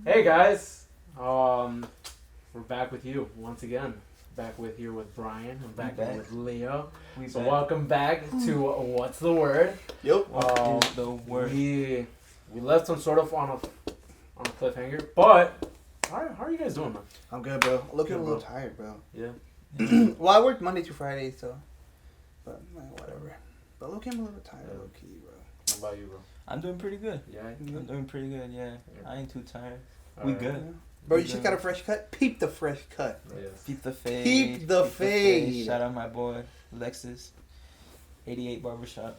Hey guys, we're back with you once again. Back with here with Brian. I'm back here with Leo. Welcome back to What's the Word? Yep. What is the word? We left some sort of on a cliffhanger, but how are you guys doing, man? I'm good, bro. Looking Good, a little bro. tired, bro. Yeah. Well, I work Monday through Friday, so. But, whatever. But looking a little tired, low key, bro. How about you, bro? I'm doing pretty good. Yeah. I'm doing pretty good, yeah. I ain't too tired. All We right. good. Yeah. Bro, you We just good. got a fresh cut? Peep the fresh cut. Yes. Peep the fade. Peep the fade. Shout out my boy, Lexus. 88 Barbershop.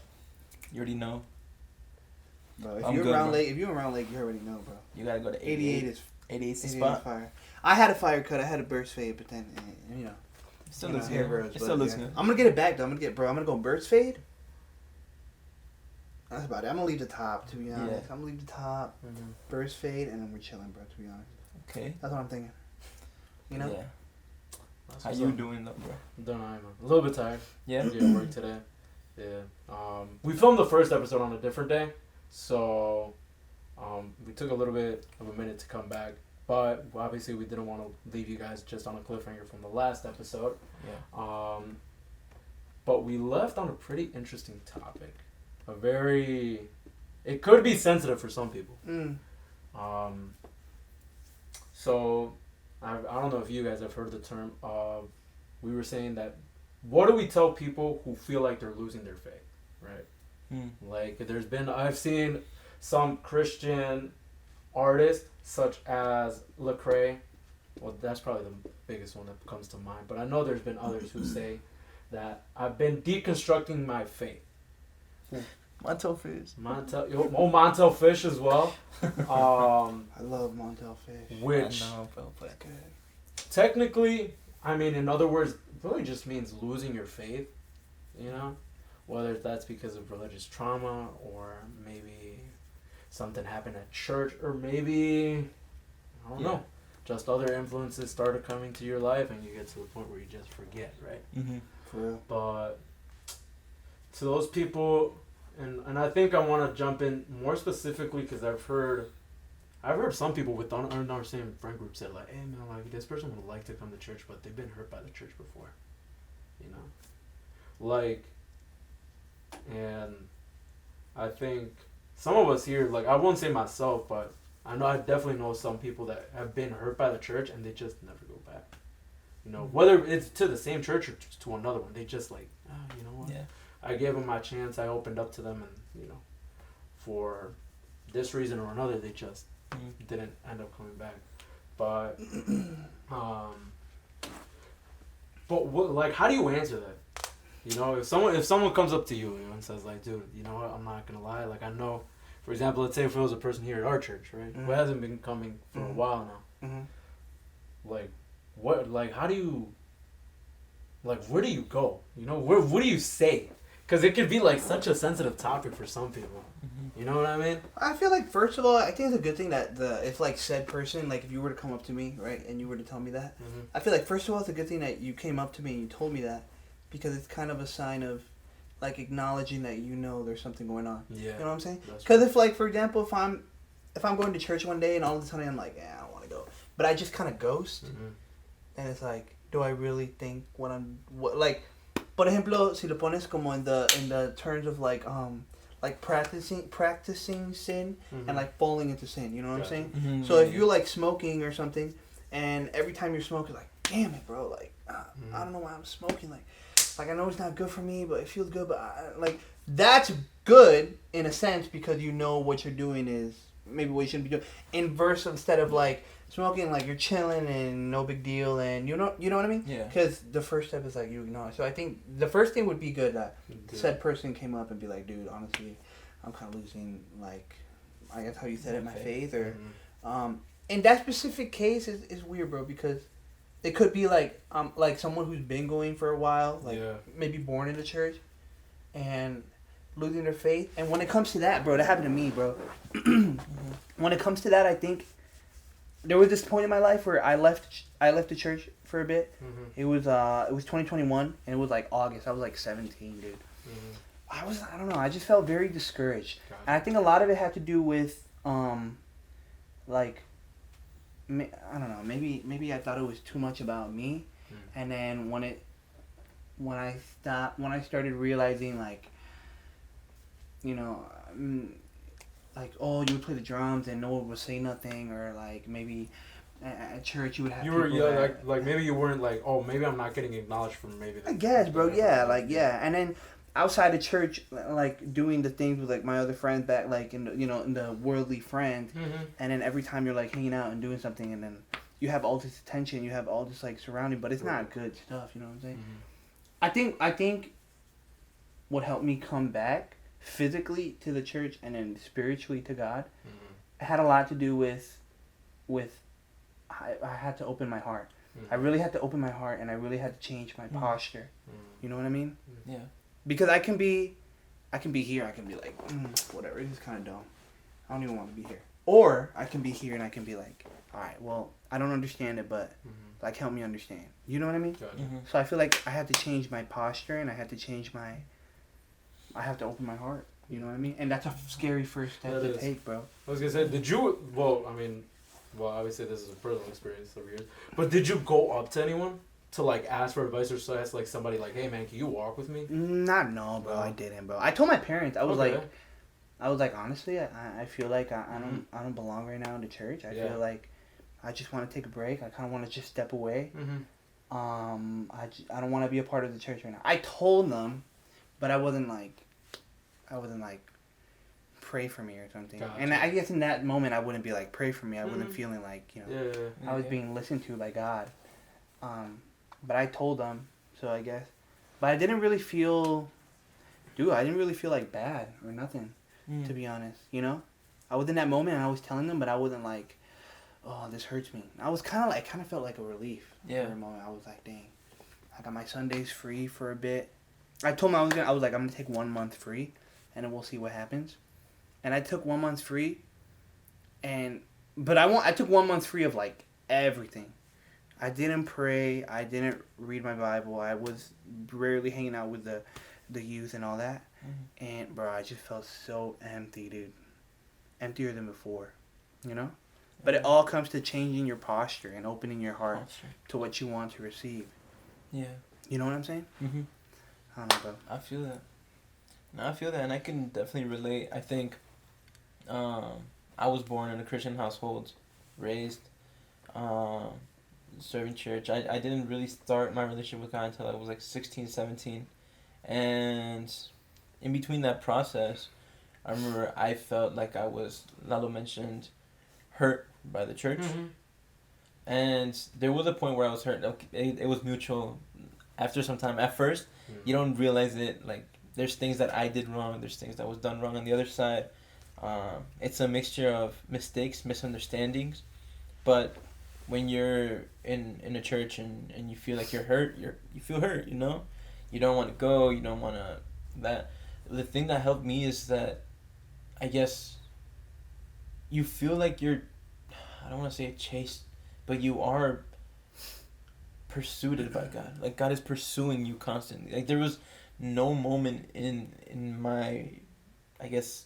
You already know. Bro, if I'm you're good, around bro. Lake, you already know, bro. You gotta go to 88 is 88's the 88 spot. is fire. I had a fire cut. I had a burst fade, but then, you know. Still you know, looks hair good. grows, It but, still looks yeah. good. I'm gonna get it back, though. I'm gonna go burst fade. That's about it. I'm gonna leave the top, to be honest. Yeah. I'm gonna leave the top, Mm-hmm. burst fade, and then we're chilling, bro, to be honest. Okay. That's what I'm thinking. You know? Yeah. That's How what's you up. doing though, bro? Don't know, man. A little bit tired. Yeah. Yeah, work today. Yeah. We filmed the first episode on a different day, so we took a little bit of a minute to come back. But obviously, we didn't want to leave you guys just on a cliffhanger from the last episode. Yeah. But we left on a pretty interesting topic. It could be sensitive for some people. Mm. So, I don't know if you guys have heard the term. We were saying that, what do we tell people who feel like they're losing their faith, right? Mm. Like, I've seen some Christian artists, such as Lecrae. Well, that's probably the biggest one that comes to mind. But I know there's been others who say that I've been deconstructing my faith. Montel Fish. Montel Fish as well. I love Montel Fish. Which I know, bro, but good. Technically, I mean, in other words, really just means losing your faith, you know? Whether that's because of religious trauma, or maybe something happened at church, or maybe, I don't know, just other influences started coming to your life and you get to the point where you just forget, right? Mm-hmm. For real. But to those people, and I think I want to jump in more specifically because I've heard some people within our same friend group said, like, hey man, like, this person would like to come to church, but they've been hurt by the church before, you know, like, and I think some of us here, like, I won't say myself, but I definitely know some people that have been hurt by the church and they just never go back, you know, whether it's to the same church or to another one. They just like, you know what, Yeah. I gave them my chance, I opened up to them, and, you know, for this reason or another, they just didn't end up coming back. But what, like, how do you answer that? You know, if someone comes up to you, and says, like, dude, you know what, I'm not gonna lie, like, I know, for example, let's say if it was a person here at our church, right, who hasn't been coming for a while now, like, what, like, how do you, like, where do you go? You know, what do you say? Because it could be, like, such a sensitive topic for some people. Mm-hmm. You know what I mean? I feel like, first of all, I think it's a good thing that if, like, said person, like, if you were to come up to me, right, and you were to tell me that, I feel like, first of all, it's a good thing that you came up to me and you told me that, because it's kind of a sign of, like, acknowledging that you know there's something going on. Yeah. You know what I'm saying? That's Because if, like, for example, if I'm going to church one day and all of a sudden I'm like, I don't want to go, but I just kind of ghost, and it's like, do I really think like, por ejemplo, si lo pones como in the terms of, like practicing sin and, like, falling into sin, you know what I'm saying? Mm-hmm. So if you're, like, smoking or something, and every time you're smoking, like, damn it, bro, like, I don't know why I'm smoking, like I know it's not good for me, but it feels good, but like, that's good in a sense, because you know what you're doing is maybe what you shouldn't be doing. Instead of, like, smoking, like, you're chilling and no big deal, and you know what I mean? Yeah. Because the first step is, like, you acknowledge. So I think the first thing would be good that said person came up and be like, dude, honestly, I'm kind of losing, like, I guess how you said it, my faith, or in that specific case is weird, bro, because it could be like someone who's been going for a while, like, maybe born in the church, and losing their faith. And when it comes to that, bro, that happened to me, bro. When it comes to that, I think there was this point in my life where I left the church for a bit. It was 2021, and it was, like, August. I was, like, 17, dude. I don't know, I just felt very discouraged. And I think a lot of it had to do with like, I don't know, maybe I thought it was too much about me, and then when I started realizing, like, you know, like, oh, you would play the drums and no one would say nothing, or like maybe at church you would have like maybe you weren't like, oh, maybe I'm not getting acknowledged from maybe I guess, bro, yeah, like, yeah. And then outside of church, like, doing the things with, like, my other friends back, like, in the, in the worldly friend, and then every time you're, like, hanging out and doing something, and then you have all this attention, you have all this, like, surrounding, but it's not good stuff, you know what I'm saying? I think what helped me come back physically to the church and then spiritually to God, it had a lot to do with I had to open my heart. I really had to open my heart, and I really had to change my posture. You know what I mean? Yeah. Because I can be here. I can be like, whatever. This is kind of dumb. I don't even want to be here. Or I can be here and I can be like, all right, well, I don't understand it, but like, help me understand. You know what I mean? Gotcha. So I feel like I had to change my posture, and I had to I have to open my heart. You know what I mean? And that's a scary first step to take, bro. I was gonna say, did you? Well, I mean, obviously this is a personal experience of yours, but did you go up to anyone to, like, ask for advice, or ask, like, somebody like, hey man, can you walk with me? No, bro. I didn't, bro. I told my parents. I was like, honestly, I feel like I don't belong right now in the church. I feel like I just want to take a break. I kind of want to just step away. I don't want to be a part of the church right now. I told them, but I wasn't like, pray for me or something. Gotcha. And I guess in that moment I wouldn't be like, pray for me. I wasn't feeling like, I was being listened to by God. But I told them, so I guess. But I didn't really feel like bad or nothing, to be honest. You know, I was in that moment and I was telling them, but I wasn't like, oh, this hurts me. I was kind of felt like a relief. For a moment. I was like, dang, I got my Sundays free for a bit. I told them I was like, I'm gonna take 1 month free, and then we'll see what happens. And I took 1 month free, but I took 1 month free of, like, everything. I didn't pray. I didn't read my Bible. I was rarely hanging out with the youth and all that. And, bro, I just felt so empty, dude. Emptier than before, you know? But it all comes to changing your posture and opening your heart to what you want to receive. Yeah. You know what I'm saying? I don't know, bro. I feel that. No, I feel that, and I can definitely relate. I think I was born in a Christian household, raised, serving church. I didn't really start my relationship with God until I was like 16, 17. And in between that process, I remember I felt like I was, Lalo mentioned, hurt by the church. And there was a point where I was hurt. It was mutual. After some time, at first, you don't realize it. Like, there's things that I did wrong. There's things that was done wrong on the other side. It's a mixture of mistakes, misunderstandings. But when you're in a church and you feel like you're hurt, you feel hurt, you know? You don't want to go. You don't want to... That. The thing that helped me is that, I guess, you feel like you're... I don't want to say chased, but you are pursued by God. Like, God is pursuing you constantly. Like, there was no moment in my, I guess,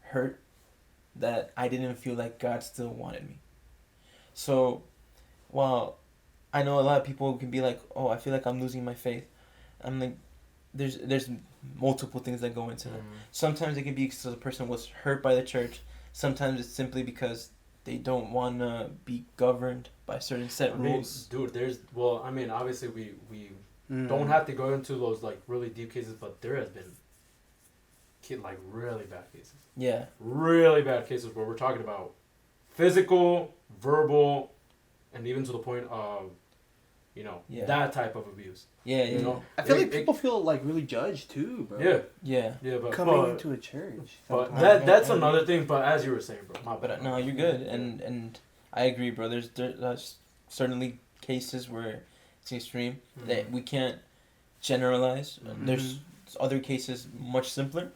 hurt that I didn't feel like God still wanted me. So, while I know a lot of people can be like, oh, I feel like I'm losing my faith, I'm like, there's multiple things that go into that. Sometimes it can be because the person was hurt by the church. Sometimes it's simply because they don't want to be governed by certain set rules. Dude, obviously we don't have to go into those, like, really deep cases, but there has been, like, really bad cases. Yeah. Really bad cases where we're talking about physical, verbal, and even to the point of, that type of abuse. Yeah, you know? I feel like people feel, like, really judged too, bro. Yeah. But coming into a church. But that's another thing. But as you were saying, bro. But no, you're good, and I agree, bro. There's certainly cases where it's extreme that we can't generalize. There's other cases much simpler.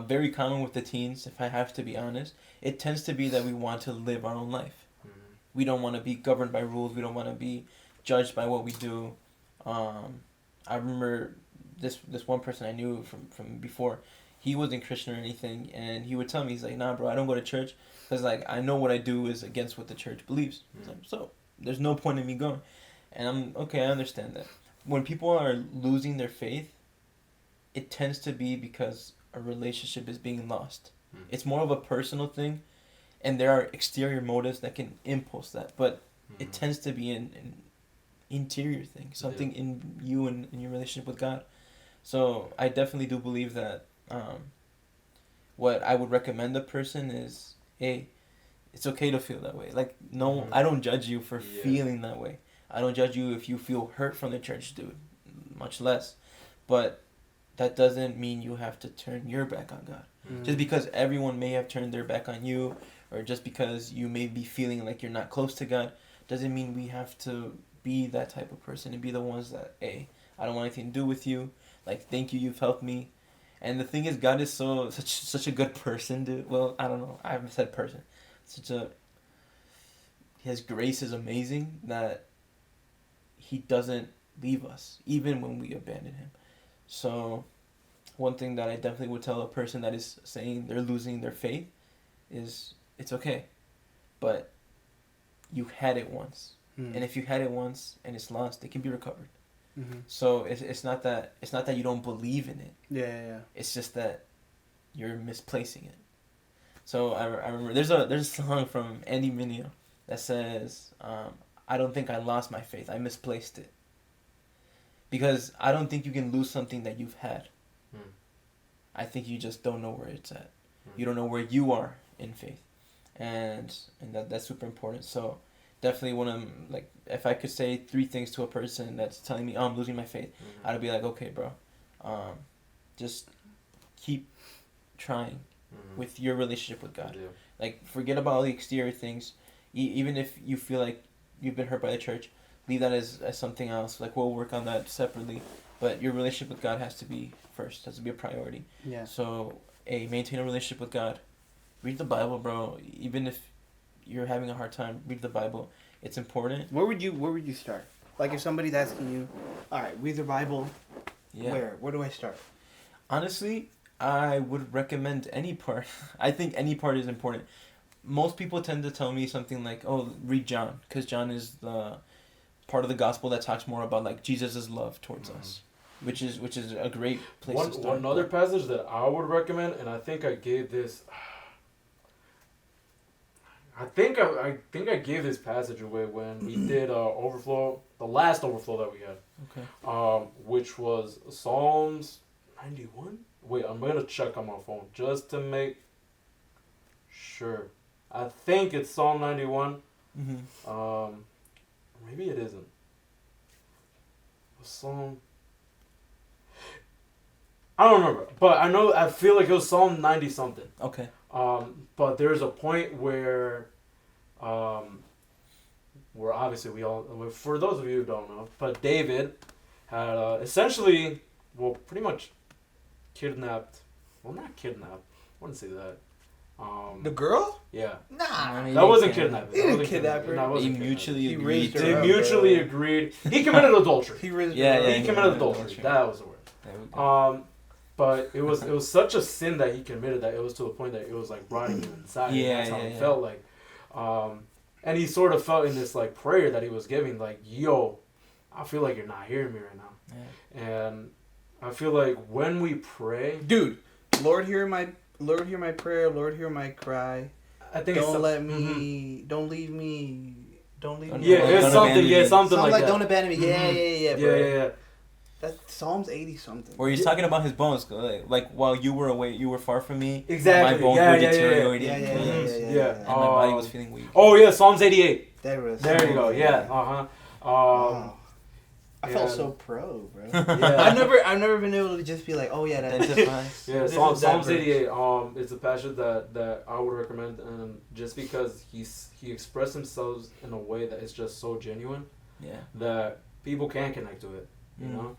Very common with the teens, if I have to be honest. It tends to be that we want to live our own life. We don't want to be governed by rules. We don't want to be judged by what we do. I remember this one person I knew from before. he wasn't Christian or anything, and he would tell me, he's like, nah, bro, I don't go to church because like I know what I do is against what the church believes. Like, so there's no point in me going, and I'm okay. I understand that. When people are losing their faith, it tends to be because a relationship is being lost. It's more of a personal thing, and there are exterior motives that can impulse that, but it tends to be an interior thing, something in you and in your relationship with God. So I definitely do believe that what I would recommend a person is, hey, it's okay to feel that way. Like, no, I don't judge you for feeling that way. I don't judge you if you feel hurt from the church, dude, much less. But that doesn't mean you have to turn your back on God. Just because everyone may have turned their back on you, or just because you may be feeling like you're not close to God, doesn't mean we have to be that type of person and be the ones that, hey, I don't want anything to do with you. Like, thank you, you've helped me. And the thing is, God is such a good person, dude. Well, I don't know. I haven't said person. His grace is amazing that he doesn't leave us, even when we abandon him. So, one thing that I definitely would tell a person that is saying they're losing their faith is, it's okay. But you had it once. And if you had it once and it's lost, it can be recovered. So it's not that you don't believe in it. Yeah. It's just that you're misplacing it. So I remember there's a song from Andy Mineo that says, I don't think I lost my faith. I misplaced it. Because I don't think you can lose something that you've had. I think you just don't know where it's at. You don't know where you are in faith. And that's super important. So definitely want to, like, if I could say 3 things to a person that's telling me, oh, I'm losing my faith, I'd be like, okay, bro, just keep trying with your relationship with God. Like, forget about all the exterior things. Even if you feel like you've been hurt by the church, leave that as something else. Like, we'll work on that separately. But your relationship with God has to be first, has to be a priority. Yeah. So, maintain a relationship with God. Read the Bible, bro. Even if you're having a hard time, read the Bible. It's important. Where would you start? Like, if somebody's asking you, all right, read the Bible, where do I start? Honestly, I would recommend any part. I think any part is important. Most people tend to tell me something like, oh, read John, because John is the part of the gospel that talks more about, like, Jesus' love towards us, which is a great place to start. One other passage that I would recommend, and I think I gave this... I think I gave this passage away when we did overflow, the last overflow that we had. Okay. Which was Psalms 91. Wait, I'm gonna check on my phone just to make sure. I think it's Psalm 91. Maybe it isn't. Psalm. I don't remember, but I feel like it was Psalm 90 something. Okay. But there's a point where obviously we all, for those of you who don't know, but David had essentially, pretty much kidnapped. Well, not kidnapped. I wouldn't say that. The girl? Yeah. Nah. That wasn't kidnapping. He didn't kidnap her. They mutually agreed. They mutually agreed. He committed adultery. He committed adultery. That was the word. But it was such a sin that he committed that it was to the point that it was like rotting him inside. That's how he felt like. And he sort of felt in this like prayer that he was giving, like, yo, I feel like you're not hearing me right now. Yeah. And I feel like when we pray, dude, Lord hear my prayer, Lord hear my cry. I think don't leave me. Yeah, it's something. Yeah, something like that. Don't abandon me. Yeah, bro. Yeah. That's Psalms 80 something. Where he's talking about his bones, like while you were away, you were far from me. Exactly. My bones were deteriorating. Yeah. And my body was feeling weak. Oh yeah, Psalms 88. There you go. Yeah. Wow. I felt so pro, bro. Yeah. I've never been able to just be like, oh yeah, that's yeah. Psalms 88. It's a passage that I would recommend, and just because he expressed himself in a way that is just so genuine, that people can connect to it. You know.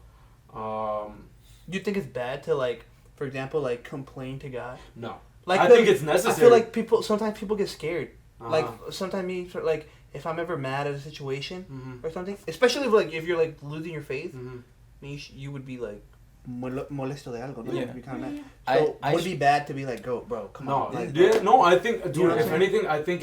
Do you think it's bad to, like, for example, like, complain to God? No. Like, I think it's necessary. I feel like sometimes people get scared. Like, sometimes like, if I'm ever mad at a situation or something, especially if you're like losing your faith, you would be like molesto de algo. No? Yeah. You have to be kind of mad. I- So I would it sh- be bad to be like, bro, come No, on. Like, I think, dude. You know what If I'm saying? anything, I think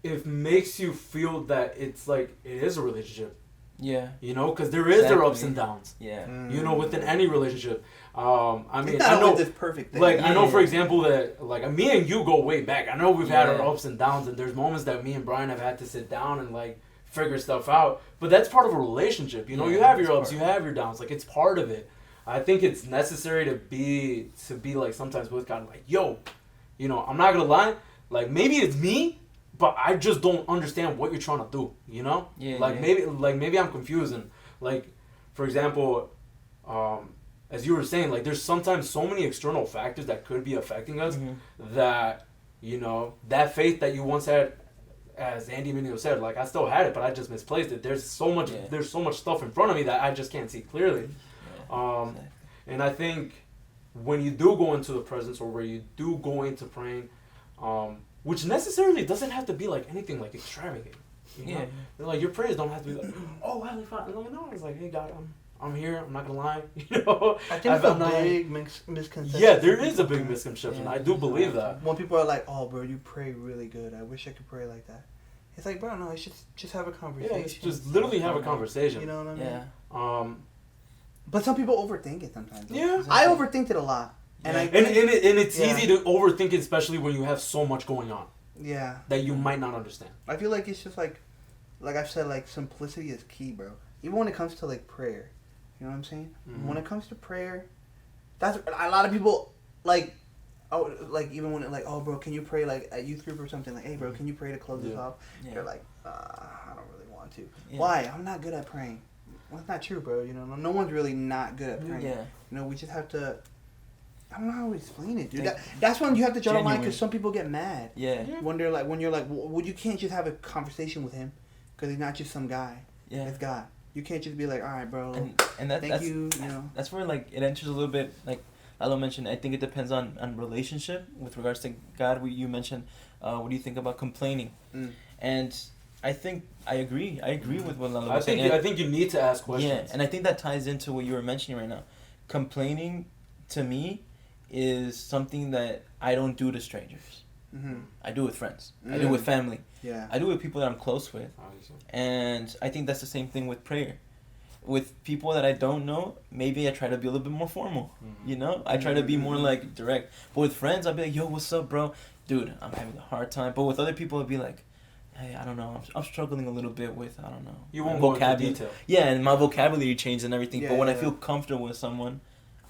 it makes you feel that it's like it is a relationship. Yeah. You know, because there is their ups Exactly. and downs. Yeah. You know, within any relationship. I mean, it's not I know. always this perfect thing. Like I know, Yeah. for example, that like me and you go way back. I know we've had Yeah. our ups and downs, and there's moments that me and Brian have had to sit down and like figure stuff out. But that's part of a relationship. You know, Yeah, you have it's your ups, part you have your downs. Like it's part of it. I think it's necessary to be like sometimes with God, like yo, you know, I'm not gonna lie. Like maybe it's me, but I just don't understand what you're trying to do. You know, Yeah. like yeah. maybe I'm confusing. Like, for example, as you were saying, like there's sometimes so many external factors that could be affecting us Mhm. that, you know, that faith that you once had, as Andy Mineo said, like I still had it, but I just misplaced it. There's so much stuff in front of me that I just can't see clearly. Yeah. Exactly. And I think when you do go into the presence or where you do go into praying, which necessarily doesn't have to be like anything like extravagant. You know? Yeah. Like your prayers don't have to be like, oh, Heavenly Father. No, it's like, hey God, I'm here. I'm not gonna lie. You know, I think it's I'm a not- big misconception. Yeah, there is a people big have. misconception. Yeah. I do believe that. When people are like, "Oh, bro, you pray really good. I wish I could pray like that." It's like, bro, no, it's just have a Yeah, conversation. it's just literally have a conversation. You know what I mean? Yeah. But some people overthink it sometimes. though. Yeah. I overthink it a lot, and Yeah. I And it's Yeah. easy to overthink it, especially when you have so much going on yeah. that you might not understand. I feel like it's just like I've said, like simplicity is key, bro. Even when it comes to like prayer, you know what I'm saying? Mhm. When it comes to prayer, that's a lot of people like. Oh, like even when it like, oh, bro, can you pray like at youth group or something? Like, hey, bro, can you pray to close this Yeah. off? Yeah. They're like, I don't really want to. Yeah. Why? I'm not good at praying. Well, that's not true, bro. You know, no one's really not good at praying. Yeah. You know, we just have to. I don't know how to explain it, dude. Like, That's when you have to draw the line genuine. because some people get mad Yeah. when you're like, well, you can't just have a conversation with him because he's not just some guy. Yeah. It's God. You can't just be like, all right, bro. And thank that's you. You know. that's where like it enters a little bit like Lalo mentioned. I think it depends on relationship with regards to God. You mentioned what do you think about complaining? Mm. And I think I agree with what Lalo I was saying. think And- I think you need to ask questions. yeah, and I think that ties into what you were mentioning right now. Complaining to me is something that I don't do to strangers. Mm-hmm. I do with friends. I do with family. Yeah. I do with people that I'm close with. Obviously. And I think that's the same thing with prayer. With people that I don't know, maybe I try to be a little bit more formal. Mhm. You know? I try to be more like direct. But with friends, I'll be like, yo, what's up, bro? Dude, I'm having a hard time. But with other people, I'll be like, hey, I don't know. I'm struggling a little bit with, I don't know. You won't my go into vocabulary. detail. Yeah, and my vocabulary changed and everything. Yeah, but when I yeah. feel comfortable with someone,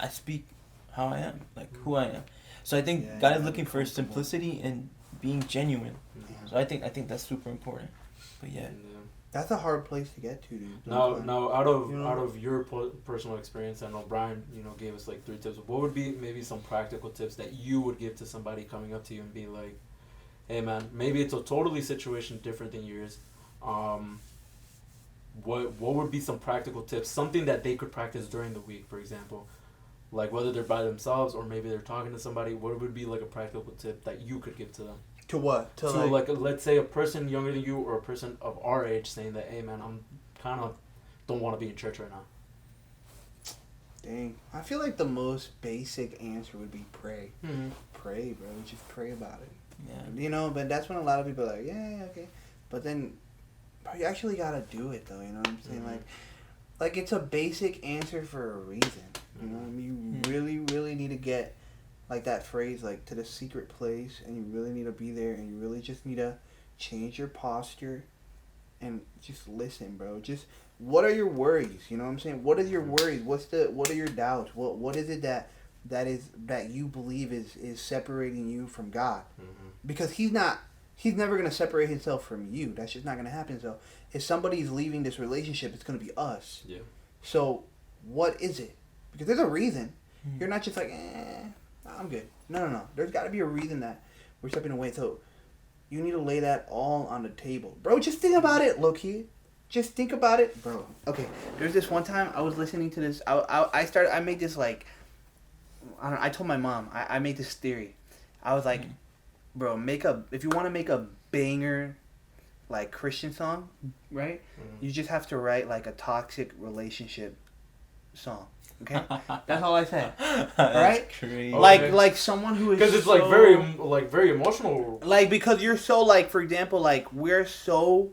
I speak how I am, like who I am. So I think Yeah, God yeah, is looking for comfortable. simplicity and being genuine. Mhm. So I think that's super important. But yeah. That's a hard place to get to, dude. Now, out of You know? out of your personal experience, I know Brian, you know, gave us like 3 tips. What would be maybe some practical tips that you would give to somebody coming up to you and be like, "Hey, man, maybe it's a totally situation different than yours. What would be some practical tips? Something that they could practice during the week, for example, like whether they're by themselves or maybe they're talking to somebody. What would be like a practical tip that you could give to them? To what? To So like let's say a person younger than you or a person of our age saying that, hey man, I'm kind of don't want to be in church right now. Dang. I feel like the most basic answer would be pray. Mm-hmm. Pray, bro. Just pray about it. Yeah. You know, but that's when a lot of people are like, yeah, okay. But then, bro, you actually gotta do it, though. You know what I'm saying? Mhm. Like it's a basic answer for a reason. You know what I mean? You really, really need to get, like that phrase, like to the secret place, and you really need to be there, and you really just need to change your posture, and just listen, bro. Just what are your worries? You know what I'm saying? What are your worries? What are your doubts? What is it that you believe is separating you from God? Mm-hmm. Because he's never gonna separate himself from you. That's just not gonna happen. So if somebody's leaving this relationship, it's gonna be us. Yeah. So what is it? Because there's a reason. Hmm. You're not just like, I'm good. No. There's got to be a reason that we're stepping away. So you need to lay that all on the table, bro. Just think about it, low key. Just think about it, bro. Okay, there's this one time I was listening to this. I made this like, I told my mom I made this theory. I was like, bro, if you want to make a banger, like Christian song, right? Mm-hmm. You just have to write like a toxic relationship song. Okay, that's all I said. That's Right? crazy. Like someone who is because it's so, very emotional. like because you're so like for example like we're so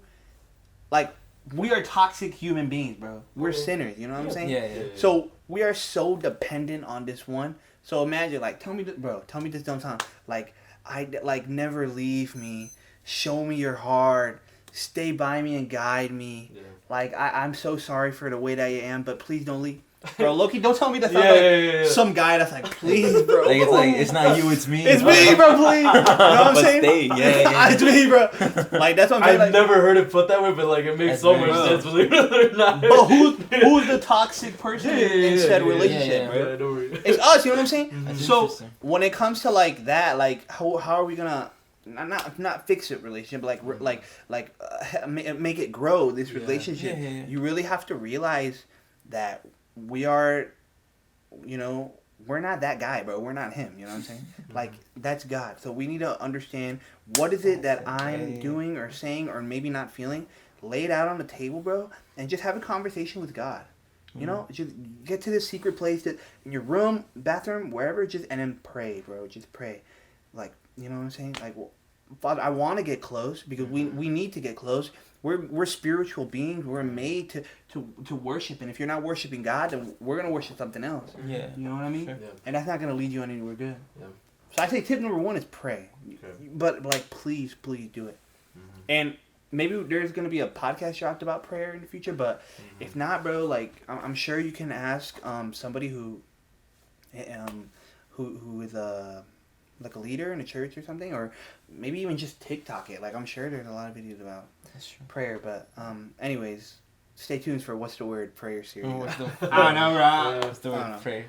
like we are toxic human beings, bro. We're sinners. You know what I'm saying? Yeah. So we are so dependent on this one. So imagine like tell me this dumb song like I like never leave me, show me your heart, stay by me and guide me. Yeah. Like I'm so sorry for the way that I am, but please don't leave. Bro, Loki, don't tell me that's not some guy that's like, please, bro. Like it's not you, it's me. It's me, bro. Please. You know what I'm But saying? stay, yeah. It's me, bro. Like that's what I'm saying. I've never heard it put that way, but like it makes That's so very much well. sense. Believe it or not. But who's the toxic person in said relationship, yeah. bro? Yeah, don't worry. It's us. You know what I'm saying? That's So interesting. when it comes to like that, like how are we gonna not fix it relationship, but make it grow this Yeah. relationship? Yeah. You really have to realize that we are, you know, we're not that guy, bro. We're not him. You know what I'm saying? Like that's God. So we need to understand what is it that I'm doing or saying or maybe not feeling. Lay it out on the table, bro, and just have a conversation with God. You know, just get to this secret place that in your room, bathroom, wherever, just and then pray, bro. Just pray, like you know what I'm saying. Like, well, Father, I want to get close because we need to get close. We're spiritual beings. We're made to worship, and if you're not worshiping God, then we're gonna worship something else. Yeah. You know what I mean? Sure. Yeah. And that's not gonna lead you anywhere good. Yeah. So I say tip number 1 is pray, but like please do it. And maybe there's gonna be a podcast dropped about prayer in the future, but if not, bro, like I'm sure you can ask somebody who is like a leader in a church or something, or maybe even just TikTok it. Like I'm sure there's a lot of videos about That's true. prayer, but anyways, stay tuned for What's the Word prayer series. What's the I know, right? What's the I don't word know. prayer?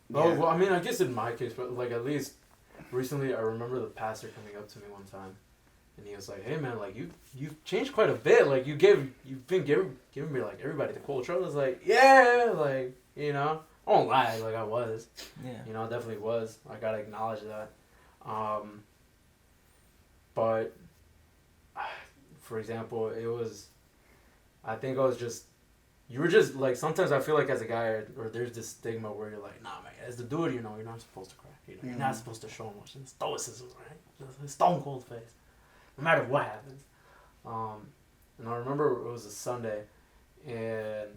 Well, I mean, I guess in my case, but like at least recently, I remember the pastor coming up to me one time, and he was like, "Hey, man, like you've changed quite a bit. Like you've been giving me like everybody the cold shoulder." I was like, "Yeah, like you know, I won't lie, like I was, Yeah. you know, I definitely was. I gotta acknowledge that." But for example, I think I was just. You were just, like, sometimes I feel like as a guy, or there's this stigma where you're like, nah, man, as the dude, you know, you're not supposed to cry. You know, you're not supposed to show emotion. Stoicism, right? Just a stone cold face. No matter what happens. And I remember it was a Sunday, and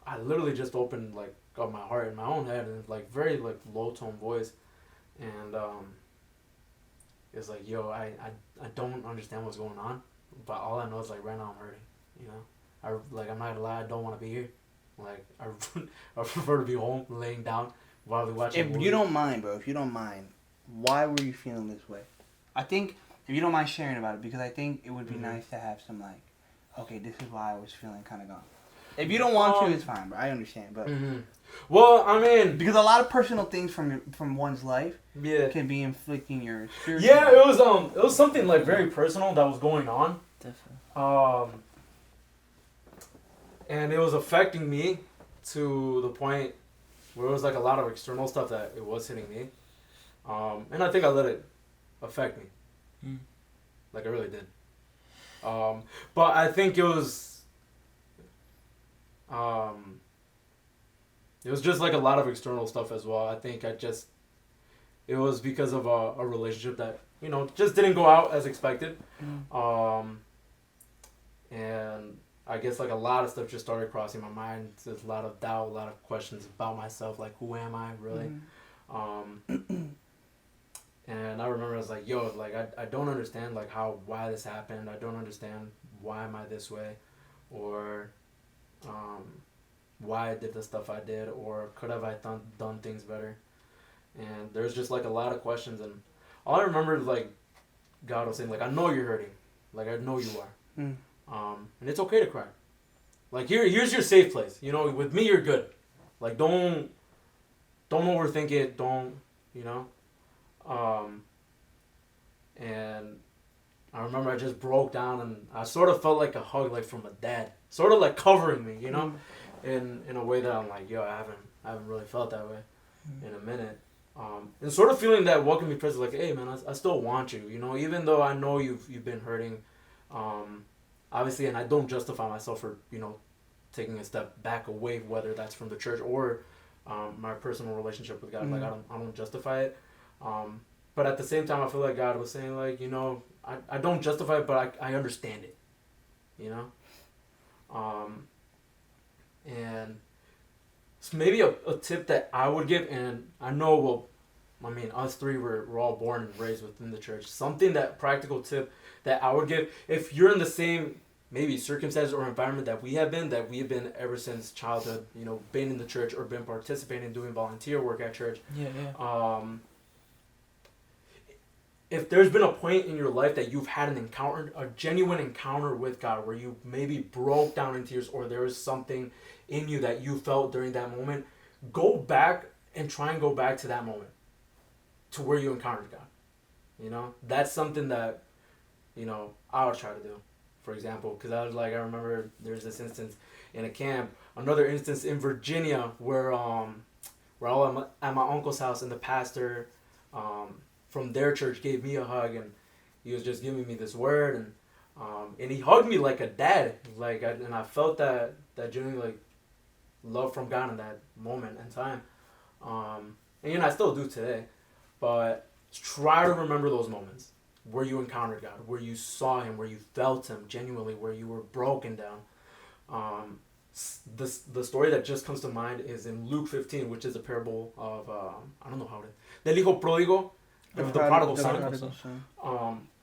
I literally just opened, like, up my heart in my own head, and, like, very, like, low-tone voice. And it's like, yo, I don't understand what's going on, but all I know is, like, right now I'm hurting, you know? I'm not gonna lie, I don't want to be here. Like, I prefer to be home, laying down, while we watch a movie. If you don't mind, bro, why were you feeling this way? I think, if you don't mind sharing about it, because I think it would be nice to have some, like, okay, this is why I was feeling kind of gone. If you don't want to, it's fine, bro. I understand, but... Well, I mean... Because a lot of personal things from one's life can be inflicting your spiritual... Yeah, it was something, like, very personal that was going on. Definitely. And it was affecting me to the point where it was like a lot of external stuff that it was hitting me. And I think I let it affect me. Like I really did. But I think it was just like a lot of external stuff as well. I think it was because of a relationship that, you know, just didn't go out as expected. And I guess like a lot of stuff just started crossing my mind. There's a lot of doubt, a lot of questions about myself, like who am I really? And I remember I was like, yo, like I don't understand like why this happened. I don't understand why am I this way, or why I did the stuff I did, or could have I done things better? And there's just like a lot of questions, and all I remember is like God was saying like, I know you're hurting, like I know you are. And it's okay to cry. Like here's your safe place. You know, with me you're good. Like don't overthink it. Don't, you know. And I remember I just broke down, and I sort of felt like a hug, like from a dad, sort of like covering me, you know, in a way that I'm like, yo, I haven't really felt that way in a minute. And sort of feeling that welcoming presence, like, hey man, I still want you, you know, even though I know you've been hurting. Obviously, and I don't justify myself for, you know, taking a step back away, whether that's from the church or my personal relationship with God. Mm-hmm. Like I don't justify it, but at the same time I feel like God was saying like, you know, I don't justify it, but I understand it, you know. And so maybe a tip that I would give, and I know, well, I mean, us three we're all born and raised within the church. Something that practical tip that I would give, if you're in the same maybe circumstances or environment that we have been ever since childhood, you know, been in the church or been participating, doing volunteer work at church. Yeah. If there's been a point in your life that you've had an encounter, a genuine encounter with God, where you maybe broke down in tears, or there was something in you that you felt during that moment, go back and try and go back to that moment, to where you encountered God. You know, that's something that, you know, I would try to do. For example, because I remember there's this instance in a camp, another instance in Virginia where I was at my uncle's house, and the pastor from their church gave me a hug, and he was just giving me this word, and he hugged me like a dad, and I felt that genuine like love from God in that moment in time, and you know I still do today, but try to remember those moments where you encountered God, where you saw Him, where you felt Him genuinely, where you were broken down. The story that just comes to mind is in Luke 15, which is a parable of I don't know how it is, del hijo pródigo, the prodigal son,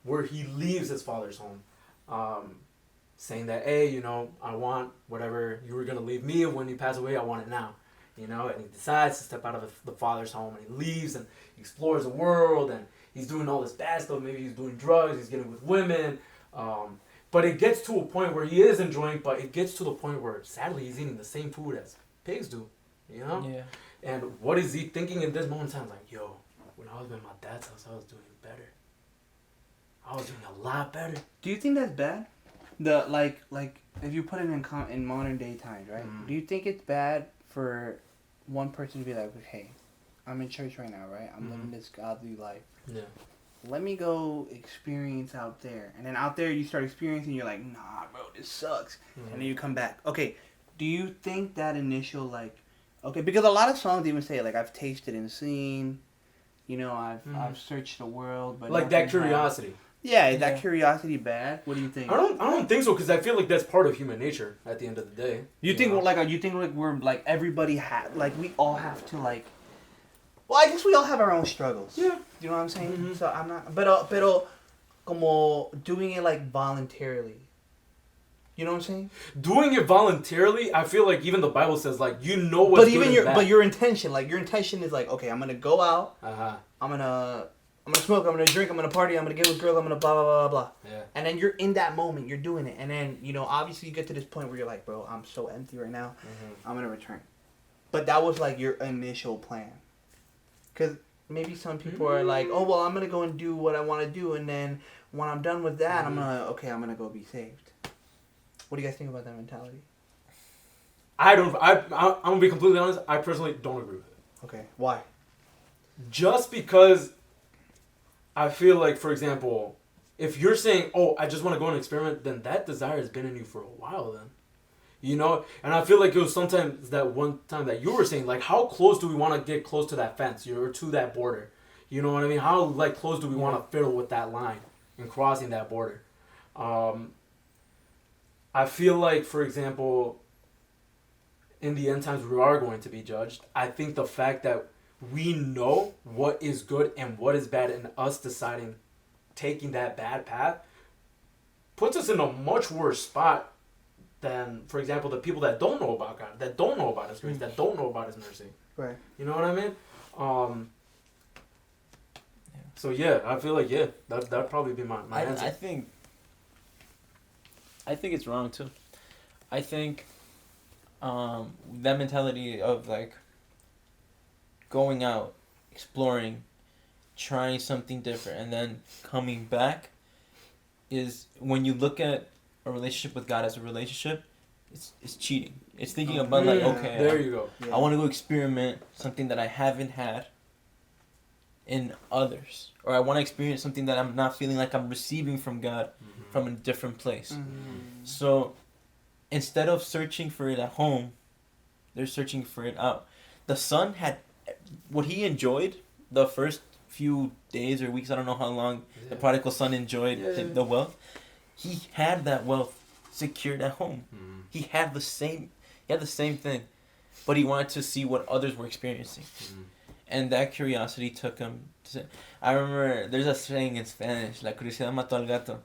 where he leaves his father's home, saying that, hey, you know, I want whatever you were gonna leave me when you pass away, I want it now, you know. And he decides to step out of the father's home, and he leaves and he explores the world, and he's doing all this bad stuff. Maybe he's doing drugs, he's getting with women, but it gets to a point where he is enjoying, but it gets to the point where sadly he's eating the same food as pigs do, you know. Yeah. And what is he thinking in this moment in time? Like, yo, when I was in my dad's house, I was doing better. I was doing a lot better. Do you think that's bad? The like if you put it in modern day times, right? Do you think it's bad for one person to be like, hey, I'm in church right now, right? I'm living this godly life. Yeah. Let me go experience out there. And then out there you start experiencing, you're like, nah, bro, this sucks. And then you come back. Okay, do you think that initial, like, okay, because a lot of songs even say, like, I've tasted and seen, you know, I've searched the world. But like that curiosity. Yeah, is that curiosity bad? What do you think? I don't think so, because I feel like that's part of human nature at the end of the day. You think we're like everybody like we all have to like. Well, I guess we all have our own struggles. Yeah. You know what I'm saying? Mm-hmm. So I'm not, pero como doing it like voluntarily. You know what I'm saying? Doing it voluntarily, I feel like even the Bible says like you know what's good and bad. But your intention is like, okay, I'm gonna go out. I'm gonna smoke, I'm gonna drink, I'm gonna party, I'm gonna get with girls, I'm gonna blah, blah, blah, blah. Yeah. And then you're in that moment, you're doing it. And then, you know, obviously you get to this point where you're like, bro, I'm so empty right now. Mm-hmm. I'm gonna return. But that was like your initial plan. Because maybe some people are like, oh, well, I'm gonna go and do what I want to do. And then when I'm done with that, I'm gonna go be saved. What do you guys think about that mentality? I'm gonna be completely honest, I personally don't agree with it. Okay. Why? Just because I feel like, for example, if you're saying, oh, I just want to go and experiment, then that desire has been in you for a while then. You know? And I feel like it was sometimes that one time that you were saying, like, how close do we want to get close to that fence or to that border? You know what I mean? How, like, close do we want to fiddle with that line and crossing that border? I feel like, for example, in the end times we are going to be judged. I think the fact that we know what is good and what is bad, and us deciding taking that bad path puts us in a much worse spot than, for example, the people that don't know about God, that don't know about His grace, that don't know about His mercy. Right. You know what I mean? So yeah, I feel like that'd probably be my answer. I think it's wrong too. I think that mentality of like going out, exploring, trying something different, and then coming back is, when you look at a relationship with God as a relationship, it's cheating. It's thinking about like, okay, there you go. I want to go experiment something that I haven't had in others, or I want to experience something that I'm not feeling like I'm receiving from God from a different place. So instead of searching for it at home, they're searching for it out. The son had what he enjoyed the first few days or weeks. I don't know how long the prodigal son enjoyed the wealth. He had that wealth secured at home. Mm-hmm. He had the same thing, but he wanted to see what others were experiencing. Mm-hmm. And that curiosity took him to... I remember there's a saying in Spanish, la curiosidad mató al gato.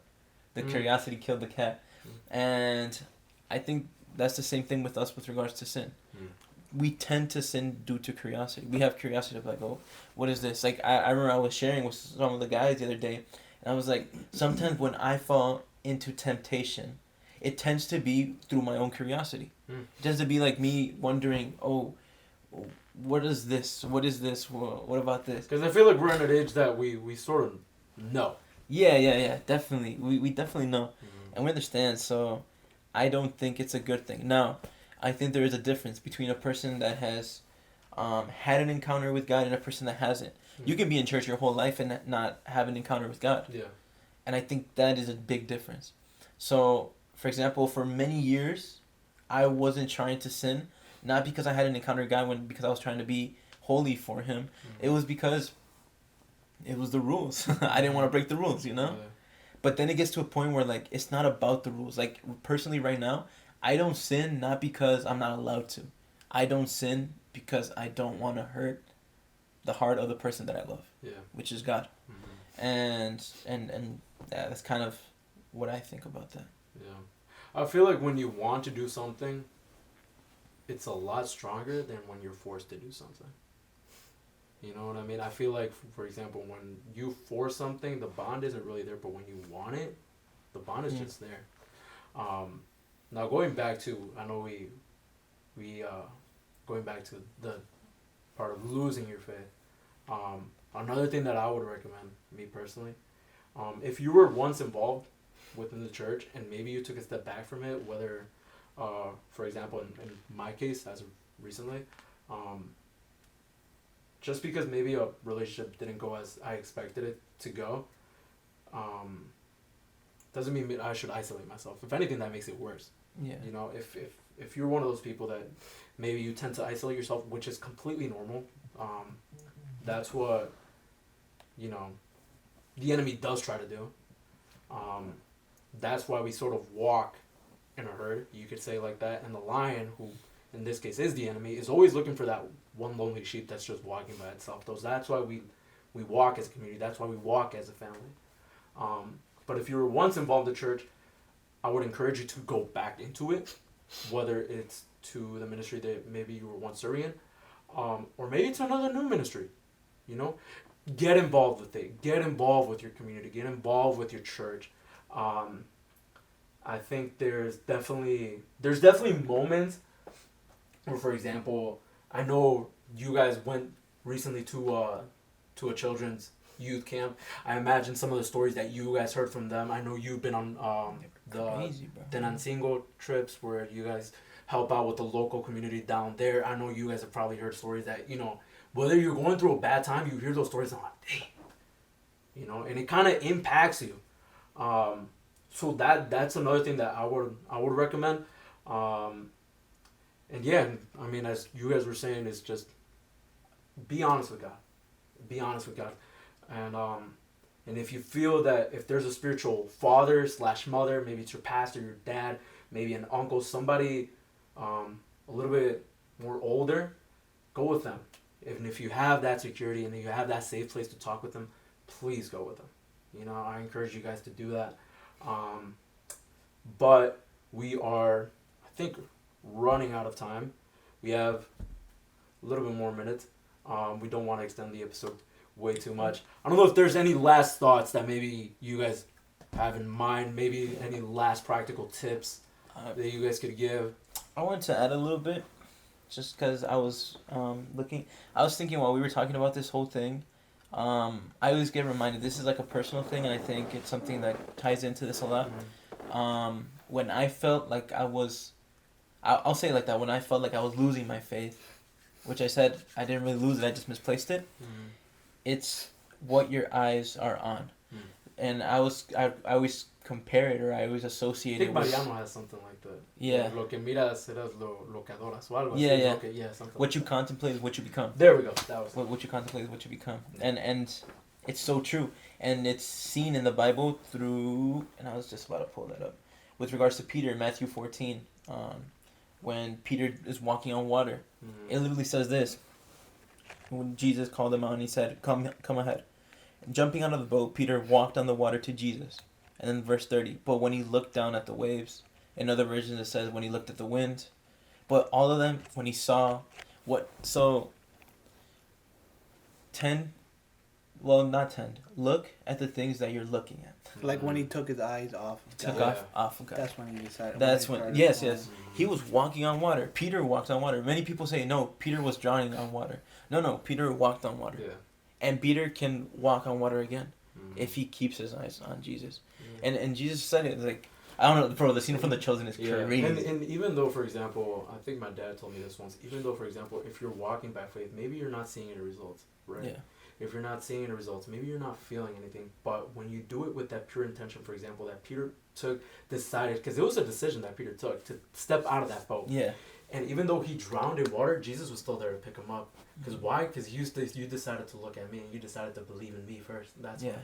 The curiosity killed the cat. And I think that's the same thing with us with regards to sin. We tend to sin due to curiosity. We have curiosity of like, oh, what is this? Like, I remember I was sharing with some of the guys the other day, and I was like, sometimes when I fall into temptation, it tends to be through my own curiosity. It tends to be like me wondering, oh, what is this? What is this? What about this? Because I feel like we're in an age that we sort of know. Yeah, definitely. We definitely know. And we understand, so I don't think it's a good thing. Now, I think there is a difference between a person that has had an encounter with God and a person that hasn't. You can be in church your whole life and not have an encounter with God. Yeah. And I think that is a big difference. So, for example, for many years, I wasn't trying to sin, not because I had an encounter with God, because I was trying to be holy for Him. It was because it was the rules. I didn't want to break the rules, you know? Yeah. But then it gets to a point where, like, it's not about the rules. Like, personally right now, I don't sin not because I'm not allowed to. I don't sin because I don't want to hurt the heart of the person that I love, which is God. And that's kind of what I think about that. Yeah. I feel like when you want to do something, it's a lot stronger than when you're forced to do something. You know what I mean? I feel like, for example, when you force something, the bond isn't really there, but when you want it, the bond is just there. Now going back to, I know we going back to the part of losing your faith. Another thing that I would recommend, me personally, if you were once involved within the church and maybe you took a step back from it, whether, for example, in my case, as of recently, just because maybe a relationship didn't go as I expected it to go, doesn't mean I should isolate myself. If anything, that makes it worse. Yeah. You know, if you're one of those people that maybe you tend to isolate yourself, which is completely normal, that's what, you know, the enemy does try to do. That's why we sort of walk in a herd, you could say like that. And the lion, who in this case is the enemy, is always looking for that one lonely sheep that's just walking by itself. That's why we walk as a community. That's why we walk as a family. But if you were once involved in church, I would encourage you to go back into it, whether it's to the ministry that maybe you were once serving in, or maybe to another new ministry. You know, get involved with it. Get involved with your community. Get involved with your church. I think there's definitely moments where, for example, I know you guys went recently to a children's youth camp. I imagine some of the stories that you guys heard from them. I know you've been on the Tenancingo trips where you guys help out with the local community down there. I know you guys have probably heard stories that, you know, whether you're going through a bad time, you hear those stories and I'm like, dang. You know, and it kind of impacts you. So that's another thing that I would recommend. And yeah, I mean, as you guys were saying, it's just be honest with God. Be honest with God. And if you feel that if there's a spiritual father / mother, maybe it's your pastor, your dad, maybe an uncle, somebody a little bit more older, go with them. Even if you have that security and you have that safe place to talk with them, please go with them. You know, I encourage you guys to do that. But we are, I think, running out of time. We have a little bit more minutes. We don't want to extend the episode way too much. I don't know if there's any last thoughts that maybe you guys have in mind, maybe any last practical tips that you guys could give. I wanted to add a little bit, just because I was I was thinking while we were talking about this whole thing, I always get reminded, this is like a personal thing, and I think it's something that ties into this a lot. When I felt like I'll say it like that, when I felt like I was losing my faith, which I said I didn't really lose it, I just misplaced it. It's what your eyes are on. And I always compare it, or I always associate it with... I think Mariano has something like that. Yeah. Lo que miras serás lo que adoras o algo Yeah, así. yeah. Okay, yeah, something What like you that. contemplate is what you become. There we go. That was What you contemplate is what you become. Yeah. And it's so true. And it's seen in the Bible through, and I was just about to pull that up, with regards to Peter, Matthew 14, when Peter is walking on water. It literally says this. When Jesus called him out and he said, come ahead. And jumping out of the boat, Peter walked on the water to Jesus. And then verse 30, but when he looked down at the waves, in other versions it says when he looked at the wind, but all of them, when he saw what, so, not tend, look at the things that you're looking at. Like when he took his eyes off. Off of God. That's when he decided. That's when, yes. Mm-hmm. He was walking on water. Peter walked on water. Many people say, no, Peter was drowning on water. No, Peter walked on water. Yeah. And Peter can walk on water again Mm-hmm. if he keeps his eyes on Jesus. Yeah. And Jesus said it, like, I don't know, bro, the scene from The Chosen is crazy. And even though, for example, I think my dad told me this once, even though, for example, if you're walking by faith, maybe you're not seeing any results, right? Yeah. If you're not seeing any results, maybe you're not feeling anything, but when you do it with that pure intention, for example, that Peter decided, because it was a decision that Peter took to step out of that boat. Yeah. And even though he drowned in water, Jesus was still there to pick him up. Because why? Because you decided to look at me, and you decided to believe in me first. That's why.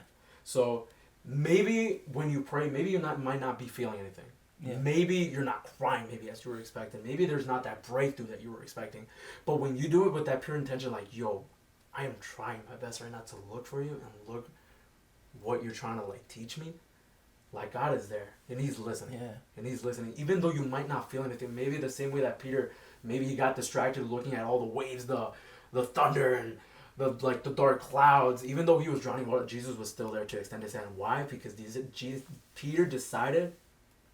So maybe when you pray, maybe you might not be feeling anything. Yeah. Maybe you're not crying, maybe as you were expecting. Maybe there's not that breakthrough that you were expecting. But when you do it with that pure intention, like, yo, I am trying my best right now to look for you and look what you're trying to like teach me. Like, God is there and he's listening. Yeah. And he's listening. Even though you might not feel anything, maybe the same way that Peter, maybe he got distracted looking at all the waves, the thunder and the dark clouds. Even though he was drowning in water, Jesus was still there to extend his hand. Why? Because Peter decided,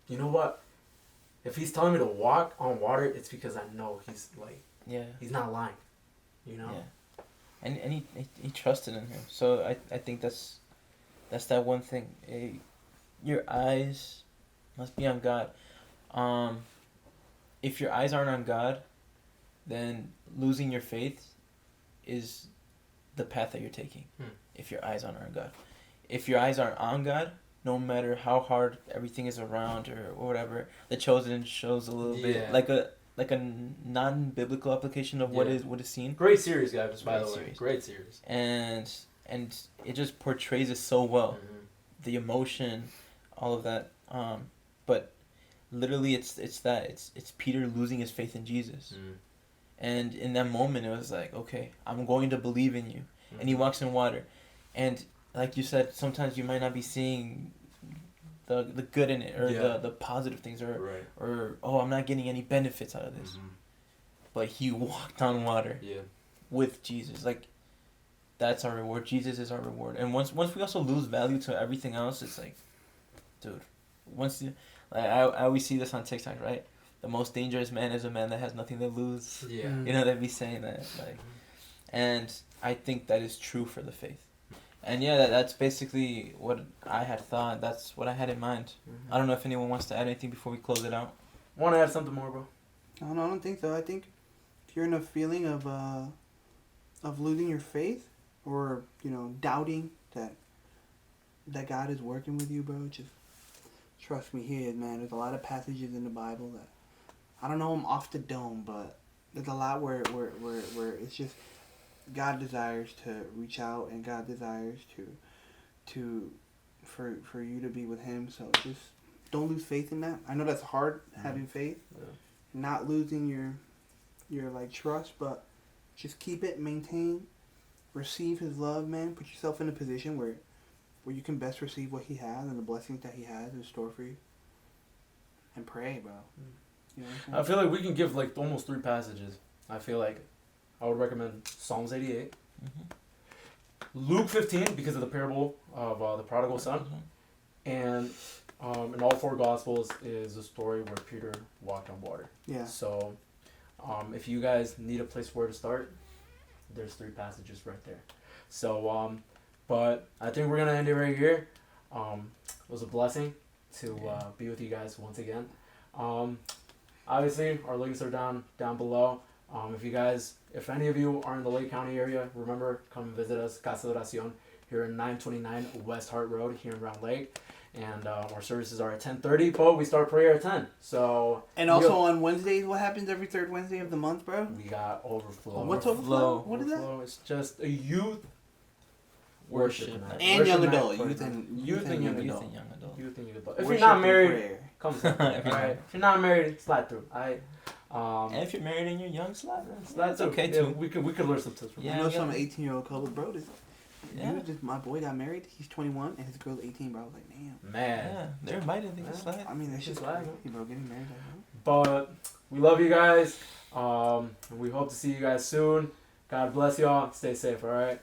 you know what? If he's telling me to walk on water, it's because I know he's like, he's not lying. You know? Yeah. And he trusted in him. So I think that's that one thing. Your eyes must be on God. If your eyes aren't on God, then losing your faith is the path that you're taking. If your eyes aren't on God. If your eyes aren't on God, no matter how hard everything is around or whatever, The Chosen shows a little bit like a non-biblical application of what is seen. Great series, guys, by the way. Great series. And it just portrays it so well. Mm-hmm. The emotion, all of that. But literally it's Peter losing his faith in Jesus. Mm. And in that moment it was like, okay, I'm going to believe in you. Mm-hmm. And he walks in water. And like you said, sometimes you might not be seeing the good in it or the positive things or I'm not getting any benefits out of this. Mm-hmm. But he walked on water with Jesus. Like, that's our reward. Jesus is our reward. And once we also lose value to everything else, it's like, dude, I always see this on TikTok, right? The most dangerous man is a man that has nothing to lose. Yeah. You know, they'd be saying that. Like, and I think that is true for the faith. And that's basically what I had thought. That's what I had in mind. Mm-hmm. I don't know if anyone wants to add anything before we close it out. Want to add something more, bro? No, I don't think so. I think if you're in a feeling of losing your faith or, doubting that God is working with you, bro, just trust me, he is, man. There's a lot of passages in the Bible that, I don't know them off the dome, but there's a lot where it's just God desires to reach out and God desires for you to be with him. So just don't lose faith in that. I know that's hard, having faith, not losing your trust, but just keep it, maintain, receive his love, man. Put yourself in a position where you can best receive what he has and the blessings that he has in store for you. And pray, bro. You know I feel like we can give almost 3 passages. I feel like I would recommend Psalms 88, Luke 15 because of the parable of the prodigal son, and in all 4 Gospels is a story where Peter walked on water. Yeah. So if you guys need a place where to start, there's 3 passages right there. So but I think we're gonna end it right here. It was a blessing to be with you guys once again. Obviously our links are down below. If any of you are in the Lake County area, remember, come visit us, Casa de Oración, here in 929 West Hart Road here in Round Lake. And our services are at 10:30, but we start prayer at 10. So. And also on Wednesdays, what happens every third Wednesday of the month, bro? We got overflow. Oh, what's overflow? What is that? Overflow is just a youth worship night. And Worship young night adult. for- Youth and Youth and young adult. Youth and young adult. If Worship you're not and married, prayer. come through. Alright. If you're not married, slide through. And if you're married and you're young, slide. That's okay yeah, too. we could learn some tips from Yeah, You know yeah. some 18-year-old couple, bro. Yeah. My boy got married. He's 21 and his girl's 18, bro. I was like, damn. Man. Yeah, they're invited. They can Yeah. slide. I mean, that's just Slide, crazy, bro. Getting married like that. But we love you guys. And we hope to see you guys soon. God bless y'all. Stay safe, alright?